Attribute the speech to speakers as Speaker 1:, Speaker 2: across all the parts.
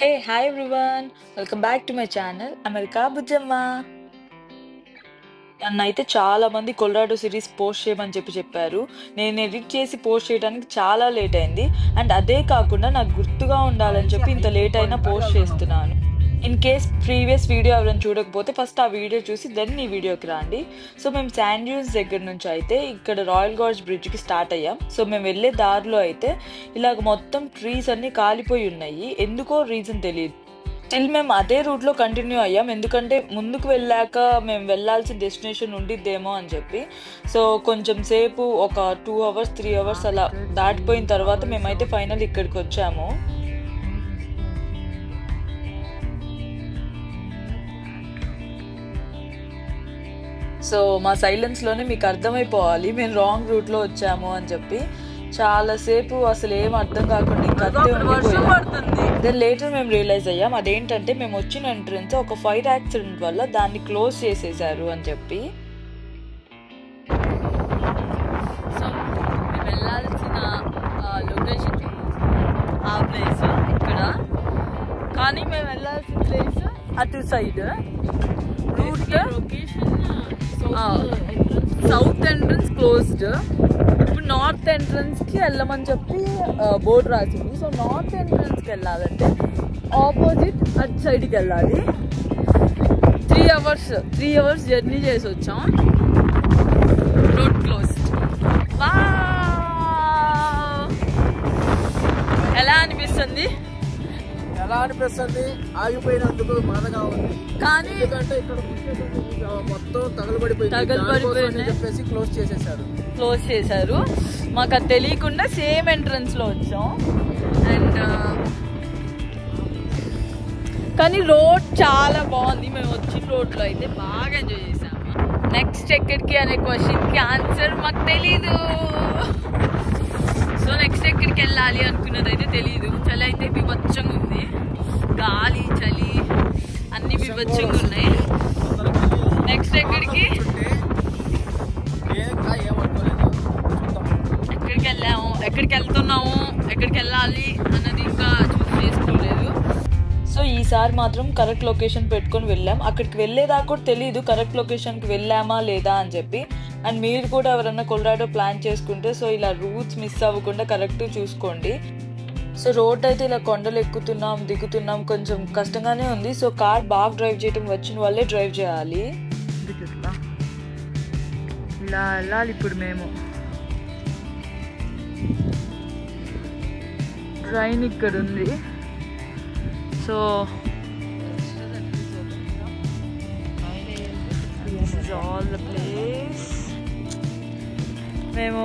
Speaker 1: Hey, hi everyone. Welcome back to my channel, America Bujamma. నన్నైతే చాలా మంది Colorado series post చేయమని చెప్పారు. నేను ఎడిట్ చేసి పోస్ట్ చేయడానికి చాలా లేట్ అయింది. అండ్ అదే కాకుండా నాకు గుర్తుగా ఉండాలని చెప్పి ఇంత లేట్ అయినా పోస్ట్ చేస్తున్నాను. ఇన్ కేస్ ప్రీవియస్ వీడియో ఎవరైనా చూడకపోతే ఫస్ట్ ఆ వీడియో చూసి దెన్ ఈ వీడియోకి రండి. సో మేము శాండ్ డ్యూన్స్ దగ్గర నుంచి అయితే ఇక్కడ రాయల్ గార్డ్స్ బ్రిడ్జ్కి స్టార్ట్ అయ్యాం. సో మేము వెళ్ళే దారిలో అయితే ఇలాగ మొత్తం ట్రీస్ అన్నీ కాలిపోయి ఉన్నాయి. ఎందుకో రీజన్ తెలియదు. స్టిల్ మేము అదే రూట్లో కంటిన్యూ అయ్యాం, ఎందుకంటే ముందుకు వెళ్ళాక మేము వెళ్ళాల్సిన డెస్టినేషన్ ఉండిద్దేమో అని చెప్పి. సో కొంచెం సేపు ఒక 2 hours 3 hours అలా దాటిపోయిన తర్వాత మేమైతే ఫైనల్ ఇక్కడికి వచ్చాము. సో మా సైలెన్స్లోనే మీకు అర్థమైపోవాలి మేము రాంగ్ రూట్లో వచ్చాము అని చెప్పి. చాలాసేపు అసలు ఏం అర్థం కాకుండా ఇంకా దెన్ లేటర్ మేము రియలైజ్ అయ్యాం అదేంటంటే మేము వచ్చిన ఎంట్రన్స్ ఒక ఫైర్ యాక్సిడెంట్ వల్ల దాన్ని క్లోజ్ చేసేసారు అని చెప్పి. సో మేము వెళ్ళాల్సిన లొకేషన్ ఆ ప్లేస్ ఇక్కడ, కానీ మేము వెళ్ళాల్సిన ప్లేస్ అటు side route south entrance closed. ఇప్పుడు నార్త్ ఎంట్రన్స్కి వెళ్ళమని చెప్పి బోర్డు రాసింది. సో నార్త్ ఎంట్రన్స్కి వెళ్ళాలంటే ఆపోజిట్ అటు సైడ్కి వెళ్ళాలి. 3 hours జర్నీ చేసి వచ్చాం. Road closed. ఎలా అనిపిస్తుంది?
Speaker 2: ఆగిపోయినందుకు బాధగా ఉంది,
Speaker 1: కానీ
Speaker 2: ఎందుకంటే ఇక్కడ మొత్తం తగలబడిపోయింది చెప్పేసి క్లోజ్ చేశారు.
Speaker 1: మాకు అది తెలియకుండా సేమ్ ఎంట్రన్స్ లో వచ్చాం. అండ్ కానీ రోడ్ చాలా బాగుంది. మేము వచ్చిన రోడ్లో అయితే బాగా ఎంజాయ్ చేసాము. నెక్స్ట్ ఎక్కడికి అనే క్వశ్చన్కి ఆన్సర్ మాకు తెలీదు. సో నెక్స్ట్ ఎక్కడికి వెళ్ళాలి అనుకున్నది అయితే తెలీదు. చలి అయితే బీభత్సంగా ఉంది, గాలి చలి అన్ని బీభత్సంగా ఉన్నాయి. నెక్స్ట్ ఎక్కడికి వెళ్ళాము, ఎక్కడికి వెళ్తున్నాము, ఎక్కడికి వెళ్ళాలి అన్నది ఇంకా చూస్ చేసుకోలేదు. సో ఈసారి మాత్రం కరెక్ట్ లొకేషన్ పెట్టుకొని వెళ్ళాం. అక్కడికి వెళ్ళేదాకా కూడా తెలీదు కరెక్ట్ లొకేషన్కి వెళ్ళామా లేదా అని చెప్పి. అండ్ మీరు కూడా ఎవరన్నా కొలరాడో ప్లాన్ చేసుకుంటే సో ఇలా రూట్స్ మిస్ అవ్వకుండా కరెక్ట్ చూసుకోండి. సో రోడ్ అయితే ఇలా కొండలు ఎక్కుతున్నాం దిగుతున్నాం, కొంచెం కష్టంగానే ఉంది. సో కార్ బాగా డ్రైవ్ చేయడం వచ్చిన వాళ్ళే డ్రైవ్ చేయాలి. ఇలా వెళ్ళాలి ఇప్పుడు మేము. ట్రైన్ ఇక్కడ ఉంది. So this is all the place. మేము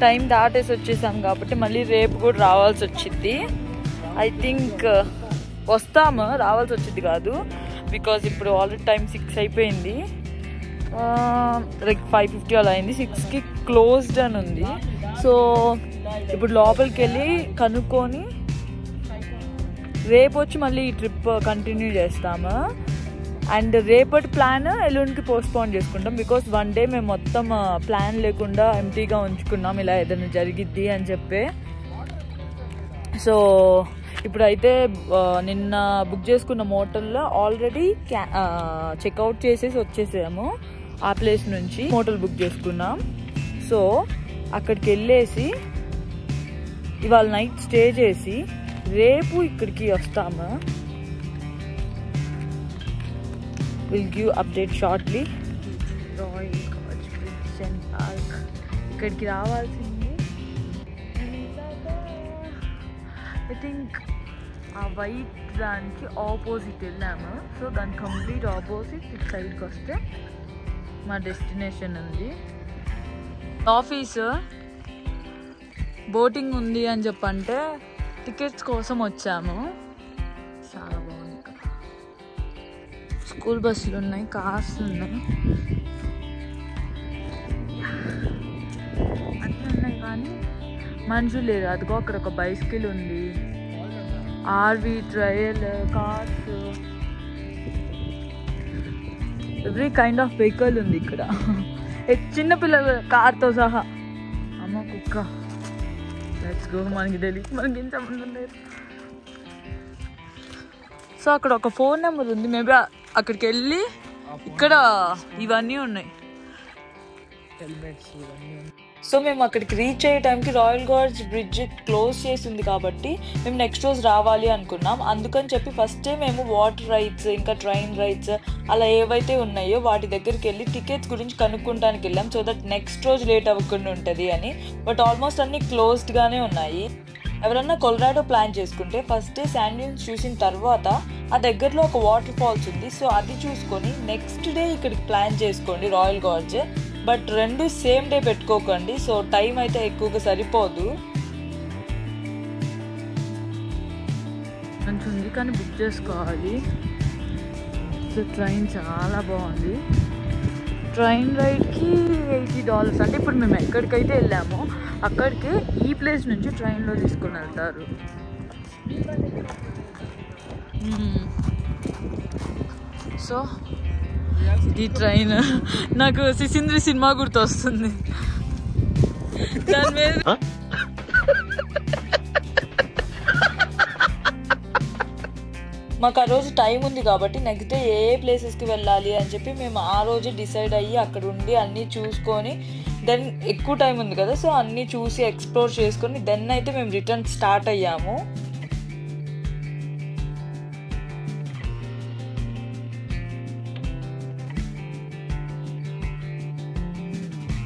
Speaker 1: టైం దాటేసి వచ్చేసాం కాబట్టి మళ్ళీ రేపు కూడా రావాల్సి వచ్చింది. ఐ థింక్ వస్తాము, రావాల్సి వచ్చింది కాదు, బికాజ్ ఇప్పుడు ఆల్రెడీ టైం 6 అయిపోయింది. లైక్ 5:50 అలా అయింది. 6కి క్లోజ్డ్ అని ఉంది. సో ఇప్పుడు లోపలికి వెళ్ళి కనుక్కొని రేపు వచ్చి మళ్ళీ ఈ ట్రిప్ కంటిన్యూ చేస్తాము. అండ్ రేపటి ప్లాన్ ఎల్లుండికి పోస్ట్పోన్ చేసుకుంటాం, బికాస్ 1 day మేము మొత్తం ప్లాన్ లేకుండా ఎంటీగా ఉంచుకున్నాం ఇలా ఏదైనా జరిగిద్ది అని చెప్పి. సో ఇప్పుడైతే నిన్న బుక్ చేసుకున్న మోటల్లో ఆల్రెడీ చెక్అవుట్ చేసేసి వచ్చేసాము. ఆ ప్లేస్ నుంచి మోటల్ బుక్ చేసుకున్నాం. సో అక్కడికి వెళ్ళేసి ఇవాళ నైట్ స్టే చేసి రేపు ఇక్కడికి వస్తాము. Will give update shortly. Royal guards bridge and park ఇక్కడికి రావాల్సింది. ఐ థింక్ ఆ వైట్ దానికి ఆపోజిట్ వెళ్ళాము. సో దాని కంప్లీట్ ఆపోజిట్ ఇటు సైడ్కి వస్తే మా డెస్టినేషన్ ఉంది. ఆఫీసు బోటింగ్ ఉంది అని చెప్పంటే టికెట్స్ కోసం వచ్చాము. చాలా బాగుంది ఇక్కడ. స్కూల్ బస్సులు ఉన్నాయి, కార్స్ ఉన్నాయి, అన్నీ ఉన్నాయి, కానీ మనుషులు లేరు. అదిగో అక్కడ ఒక బైసికల్ ఉంది, RV trail cars, every kind of vehicle ఉంది ఇక్కడ. చిన్నపిల్లల కార్తో సహా. అమ్మ కుక్క. Let's go. మనకి తెలియదు, మనకి ఏం సంబంధం లేదు. సో అక్కడ ఒక ఫోన్ నెంబర్ ఉంది, మేబీ అక్కడికి వెళ్ళి ఇక్కడ ఇవన్నీ ఉన్నాయి,
Speaker 2: హెల్మెట్స్ ఇవన్నీ.
Speaker 1: సో మేము అక్కడికి రీచ్ అయ్యే టైంకి రాయల్ గార్జ్ బ్రిడ్జ్ క్లోజ్ చేసింది కాబట్టి మేము నెక్స్ట్ రోజు రావాలి అనుకున్నాం. అందుకని చెప్పి ఫస్టే మేము వాటర్ రైడ్స్ ఇంకా ట్రైన్ రైడ్స్ అలా ఏవైతే ఉన్నాయో వాటి దగ్గరికి వెళ్ళి టికెట్స్ గురించి కనుక్కుంటానికి వెళ్ళాం, సో దట్ నెక్స్ట్ రోజు లేట్ అవ్వకుండా ఉంటుంది అని. బట్ ఆల్మోస్ట్ అన్నీ క్లోజ్డ్గానే ఉన్నాయి. ఎవరన్నా కొలరాడో ప్లాన్ చేసుకుంటే ఫస్ట్ డే శాండ్ డ్యూన్స్ చూసిన తర్వాత ఆ దగ్గరలో ఒక వాటర్ ఫాల్స్ ఉంది, సో అది చూసుకొని నెక్స్ట్ డే ఇక్కడికి ప్లాన్ చేసుకోండి రాయల్ గార్జ్. బట్ రెండు సేమ్ డే పెట్టుకోకండి, సో టైం అయితే ఎక్కువగా సరిపోదు. మంచి ఉంది కానీ బుక్ చేసుకోవాలి. సో ట్రైన్ చాలా బాగుంది. ట్రైన్ రైడ్కి $80. అంటే ఇప్పుడు మేము ఎక్కడికైతే వెళ్ళామో అక్కడికి ఈ ప్లేస్ నుంచి ట్రైన్లో తీసుకొని వెళ్తారు. సో ఈ ట్రైన్ నాకు సిసింద్రి సినిమా గుర్తొస్తుంది. దాని మీద మాకు ఆ రోజు టైం ఉంది కాబట్టి నెక్స్ట్ డే ఏ ప్లేసెస్కి వెళ్ళాలి అని చెప్పి మేము ఆ రోజు డిసైడ్ అయ్యి అక్కడ ఉండి అన్నీ చూసుకొని, దెన్ ఎక్కువ టైం ఉంది కదా సో అన్నీ చూసి ఎక్స్ప్లోర్ చేసుకొని దెన్ అయితే మేము రిటర్న్ స్టార్ట్ అయ్యాము.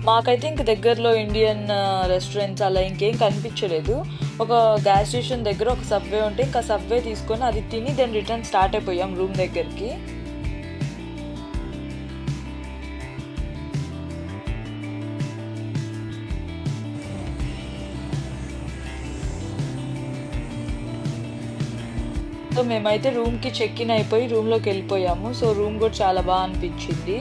Speaker 1: మాకైతే ఇంక దగ్గరలో ఇండియన్ రెస్టారెంట్స్ అలా ఇంకేం కనిపించలేదు. ఒక గ్యాస్ స్టేషన్ దగ్గర ఒక సబ్వే ఉంటే ఇంకా సబ్వే తీసుకొని అది తిని దెన్ రిటర్న్ స్టార్ట్ అయిపోయాం రూమ్ దగ్గరికి. సో మేమైతే రూమ్కి చెక్ ఇన్ అయిపోయి రూమ్లోకి వెళ్ళిపోయాము. సో రూమ్ కూడా చాలా బాగా అనిపించింది.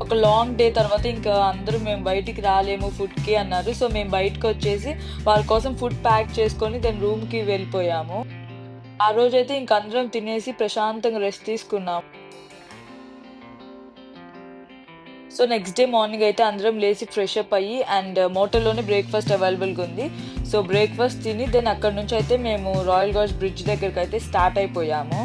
Speaker 1: ఒక లాంగ్ డే తర్వాత ఇంకా అందరూ మేము బయటికి రాలేము ఫుడ్కి అన్నారు. సో మేము బయటకు వచ్చేసి వాళ్ళ కోసం ఫుడ్ ప్యాక్ చేసుకొని దెన్ రూమ్కి వెళ్ళిపోయాము. ఆ రోజైతే ఇంక అందరం తినేసి ప్రశాంతంగా రెస్ట్ తీసుకున్నాము. సో నెక్స్ట్ డే మార్నింగ్ అయితే అందరం లేచి ఫ్రెష్ అప్ అయ్యి అండ్ మోటల్లోనే బ్రేక్ఫాస్ట్ అవైలబుల్గా ఉంది. సో బ్రేక్ఫాస్ట్ తిని దెన్ అక్కడ నుంచి అయితే మేము రాయల్ గార్జ్ బ్రిడ్జ్ దగ్గరికి అయితే స్టార్ట్ అయిపోయాము.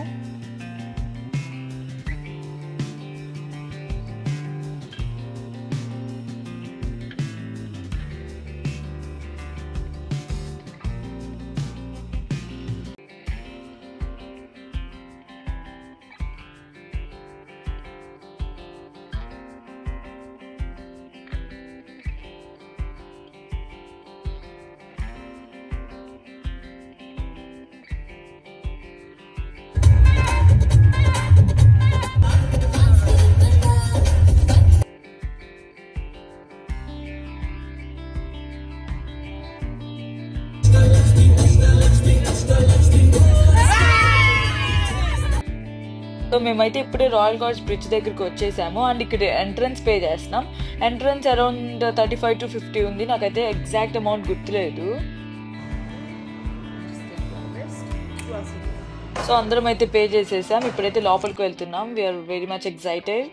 Speaker 1: సో మేమైతే ఇప్పుడే రాయల్ గార్జ్ బ్రిడ్జ్ దగ్గరికి వచ్చేసాము అండ్ ఇక్కడ ఎంట్రన్స్ పే చేస్తున్నాం. ఎంట్రన్స్ అరౌండ్ 35 to 50 ఉంది, నాకైతే ఎగ్జాక్ట్ అమౌంట్ గుర్తులేదు. సో అందరం అయితే పే చేసేసాం. ఇప్పుడైతే లోపలికి వెళ్తున్నాం. We are very much excited.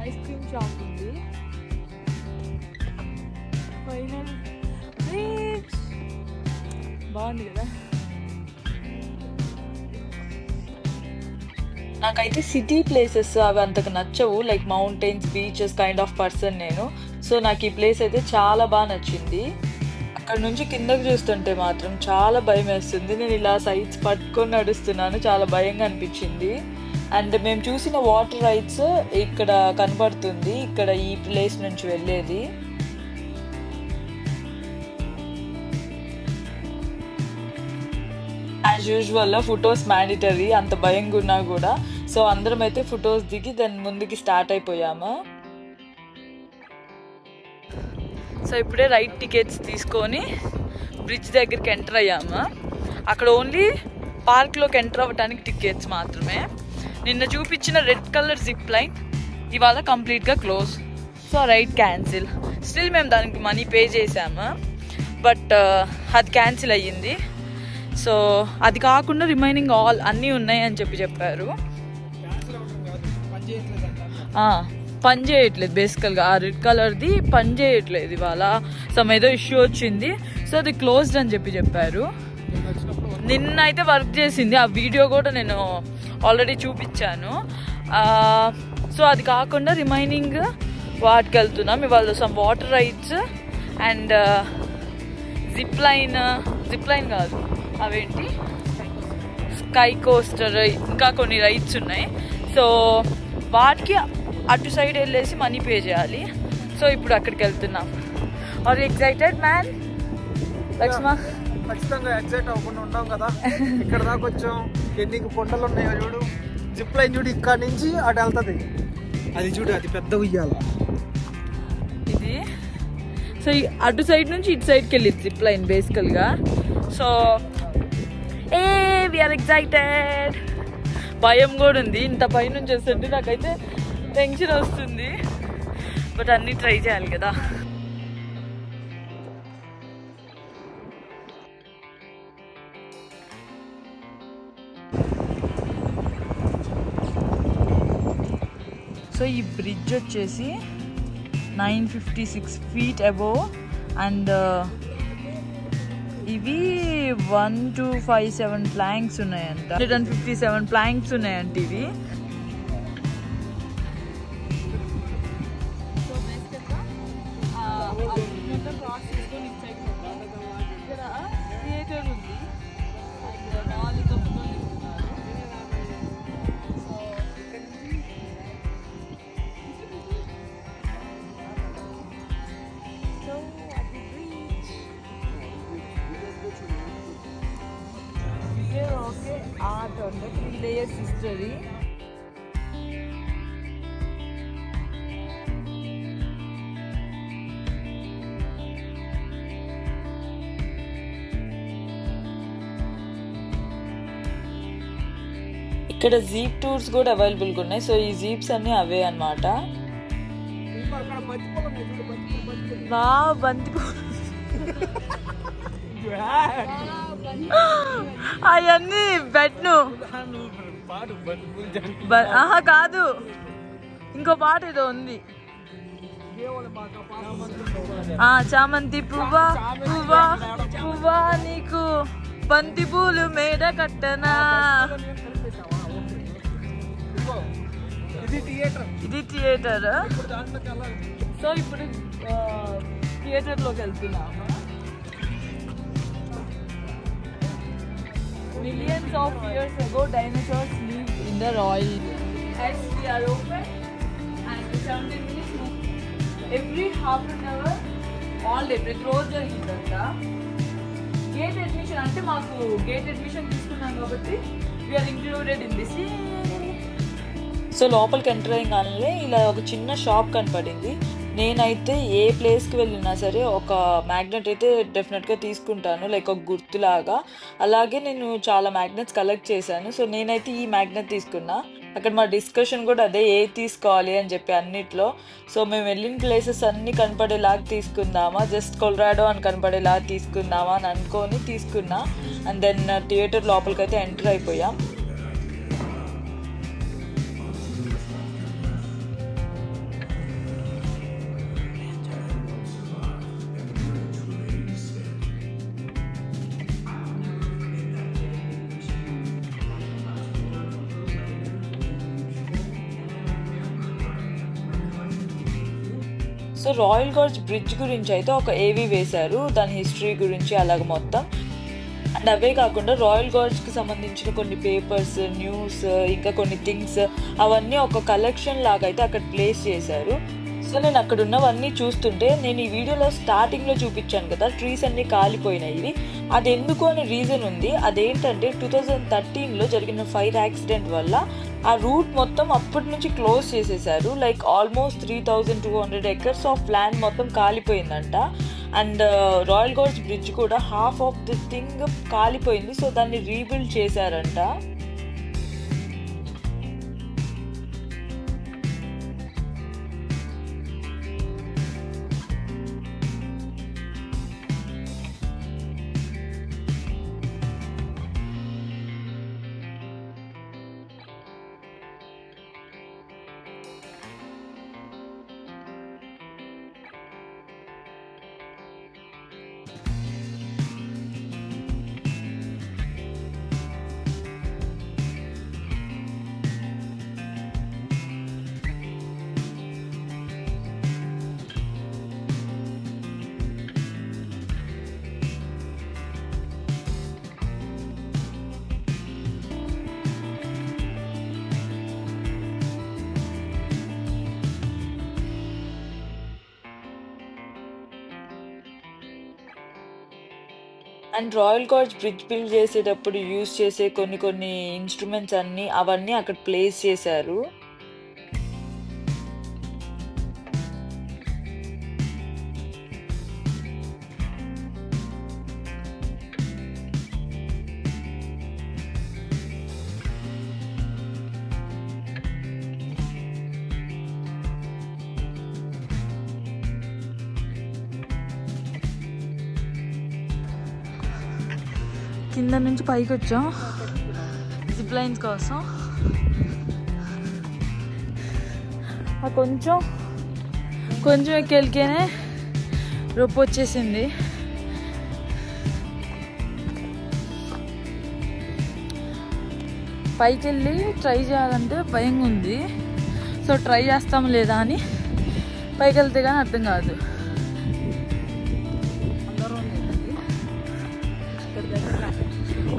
Speaker 1: Ice cream shop ఉంది. ఫైనల్ బాగుంది కదా. నాకైతే సిటీ ప్లేసెస్ అవి అంతకు నచ్చవు, like mountains beaches kind of person నేను. సో నాకు ఈ ప్లేస్ అయితే చాలా బాగా నచ్చింది. అక్కడ నుంచి కిందకు చూస్తుంటే మాత్రం చాలా భయం వేస్తుంది. నేను ఇలా సైడ్స్ పట్టుకొని నడుస్తున్నాను, చాలా భయంగా అనిపించింది. అండ్ మేము చూసిన వాటర్ రైడ్స్ ఇక్కడ కనబడుతుంది, ఇక్కడ ఈ ప్లేస్ నుంచి వెళ్ళేది. యాజ్ యూజువల్ ఫొటోస్ మ్యాండేటరీ, అంత భయంగా ఉన్నా కూడా. సో అందరం అయితే ఫొటోస్ దిగి దాని ముందుకి స్టార్ట్ అయిపోయాము. సో ఇప్పుడే రైడ్ టికెట్స్ తీసుకొని బ్రిడ్జ్ దగ్గరికి ఎంటర్ అయ్యాము. అక్కడ ఓన్లీ పార్క్లోకి ఎంటర్ అవ్వడానికి టికెట్స్ మాత్రమే. నిన్న చూపించిన రెడ్ కలర్ జిప్ లైన్ ఇవాళ కంప్లీట్గా close. So ride cancel. Still మేము దానికి మనీ పే చేసాము, బట్ అది క్యాన్సిల్ అయ్యింది. సో అది కాకుండా రిమైనింగ్ ఆల్ అన్నీ ఉన్నాయి అని చెప్పారు. పని చేయట్లేదు బేసికల్గా. ఆ రెడ్ కలర్ది పని చేయట్లేదు ఇవాళ. సమ్ ఏదో ఇష్యూ వచ్చింది, సో అది క్లోజ్డ్ అని చెప్పారు. నిన్న అయితే వర్క్ చేసింది. ఆ వీడియో కూడా నేను ఆల్రెడీ చూపించాను. సో అది కాకుండా రిమైనింగ్ వాటికి వెళ్తున్నాం ఇవాళ. Some water rides and zip line కాదు, అవేంటి స్కై కోస్టర్, ఇంకా కొన్ని రైడ్స్ ఉన్నాయి. సో వాటికి అటు సైడ్ వెళ్ళేసి మనీ పే చేయాలి. సో ఇప్పుడు అక్కడికి వెళ్తున్నాం. Are excited man? లక్ష్మ
Speaker 2: ఖచ్చితంగా ఎగ్జైట్ అవ్వకుండా ఉంటాం కదా. ఇక్కడ దాకా వచ్చాం. ఎన్ని కొండలు ఉన్నాయో చూడు. జిప్ లైన్ చూడు, ఇక్కడ నుంచి అటు వెళ్తుంది. అది చూడు, అది పెద్ద ఉయ్యాల
Speaker 1: ఇది. సో అటు సైడ్ నుంచి ఇటు సైడ్కి వెళ్ళింది జిప్ లైన్ బేసికల్గా. So we are excited. భయం కూడా ఉంది. ఇంత పైనుంచి వస్తుంటే నాకైతే టెన్షన్ వస్తుంది, బట్ అన్నీ ట్రై చేయాలి కదా. సో ఈ బ్రిడ్జ్ వచ్చేసి 956 feet అబోవ్ అండ్ ఇవి 1257 ప్లాంక్స్ ఉన్నాయంట. 157 ప్లాంక్స్ ఉన్నాయంట ఇవి. థియేటర్ ఉంది. ఆర్ట్ అంటే 3 layers హిస్టరీ. ఇక్కడ జీప్ టూర్స్ కూడా అవైలబుల్గా ఉన్నాయి. సో ఈ జీప్స్ అన్నీ అవే అన్నమాట. అవన్నీ బెట్ను కాదు, ఇంకో పాట ఏదో ఉంది. చామంతి పువ్వా పువ్వా పువ్వా నీకు బంతి పూలు మేడ కట్టనా. ఇది థియేటర్. సో ఇప్పుడు థియేటర్లోకి వెళ్తున్నాము. Millions of years ago, dinosaurs lived in the royal. As we are open and 17 minutes every half an hour, all day close జరిగిందంట. గేట్ అడ్మిషన్ అంటే మాకు గేట్ అడ్మిషన్ తీసుకున్నాం కాబట్టి we are included in this. So లోపలికి enter అయ్యగానే ఇలా ఒక చిన్న shop కనపడింది. నేనైతే ఏ ప్లేస్కి వెళ్ళినా సరే ఒక మ్యాగ్నెట్ అయితే డెఫినెట్గా తీసుకుంటాను, లైక్ ఒక గుర్తులాగా. అలాగే నేను చాలా మ్యాగ్నెట్స్ కలెక్ట్ చేశాను. సో నేనైతే ఈ మ్యాగ్నెట్ తీసుకున్నా. అక్కడ మా డిస్కషన్ కూడా అదే, ఏ తీసుకోవాలి అని చెప్పి అన్నిట్లో. సో మేము వెళ్ళిన ప్లేసెస్ అన్నీ కనపడేలాగా తీసుకుందామా, జస్ట్ కొలరాడో అని కనపడేలాగా తీసుకుందామా అని అనుకొని తీసుకున్నా. అండ్ దెన్ థియేటర్ లోపలికి అయితే ఎంటర్ అయిపోయాం. సో రాయల్ గోర్జ్ బ్రిడ్జ్ గురించి అయితే ఒక ఏవీ వేశారు, దాని హిస్టరీ గురించి అలాగ మొత్తం. అండ్ అవే కాకుండా రాయల్ గోర్జ్కి సంబంధించిన కొన్ని పేపర్స్, న్యూస్, ఇంకా కొన్ని థింగ్స్ అవన్నీ ఒక కలెక్షన్ లాగా అయితే అక్కడ ప్లేస్ చేశారు. సో నేను అక్కడ ఉన్నవన్నీ చూస్తుంటే, నేను ఈ వీడియోలో స్టార్టింగ్లో చూపించాను కదా ట్రీస్ అన్నీ కాలిపోయినాయి. అది ఎందుకు అనే రీజన్ ఉంది. అదేంటంటే 2013లో జరిగిన ఫైర్ యాక్సిడెంట్ వల్ల ఆ రూట్ మొత్తం అప్పటి నుంచి క్లోజ్ చేసేసారు. Like almost 3200 acres of land మొత్తం కాలిపోయిందంట. అండ్ రాయల్ గోర్జ్ బ్రిడ్జ్ కూడా హాఫ్ ఆఫ్ ది థింగ్ కాలిపోయింది. సో దాన్ని రీబిల్డ్ చేశారంట. And royal guards bridge build చేసేటప్పుడు యూజ్ చేసే కొన్ని ఇన్స్ట్రుమెంట్స్ అవన్నీ అక్కడ ప్లేస్ చేశారు. కింద నుంచి పైకి వచ్చాం జిప్ లైన్స్ కోసం. కొంచెం ఎక్కెళ్ళికేనే రొప్పు వచ్చేసింది. పైకి వెళ్ళి ట్రై చేయాలంటే భయంగా ఉంది. సో ట్రై చేస్తాం లేదా అని పైకి వెళ్తే కానీ అర్థం కాదు.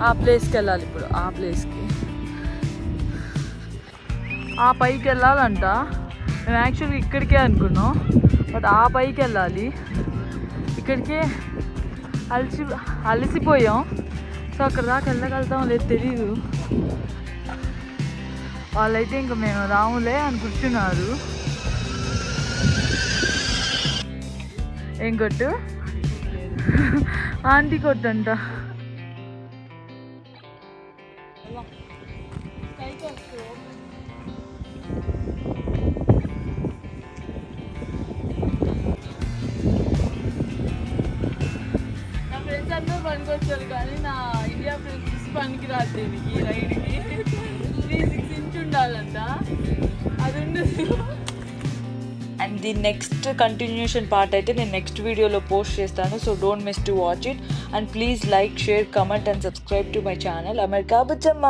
Speaker 1: ఆ ప్లేస్కి వెళ్ళాలి ఇప్పుడు. ఆ ప్లేస్కి ఆ పైకి వెళ్ళాలంట. మేము యాక్చువల్గా ఇక్కడికే అనుకున్నాం, బట్ ఆ పైకి వెళ్ళాలి. ఇక్కడికే అలసిపోయాం. సో అక్కడ దాకా వెళ్ళగలుగుతాం లేదు తెలీదు. వాళ్ళైతే ఇంకా మేము రాములే అని కూర్చున్నారు. ఏం కొట్టు? ఆంటీ కొట్టంట. నా ఫ్రెండ్స్ అందరూ పనికొచ్చారు కానీ నా ఇండియా ఫ్రెండ్స్ పనికి రాదు దీనికి, ఈ రైడ్కి. 3-6 ఇంచ్ ఉండాలంట, అది ఉండదు. And the next continuation part అయితే నేను నెక్స్ట్ వీడియోలో పోస్ట్ చేస్తాను. So don't miss to watch it. And please like, share, comment and subscribe to my channel America Bujjamma.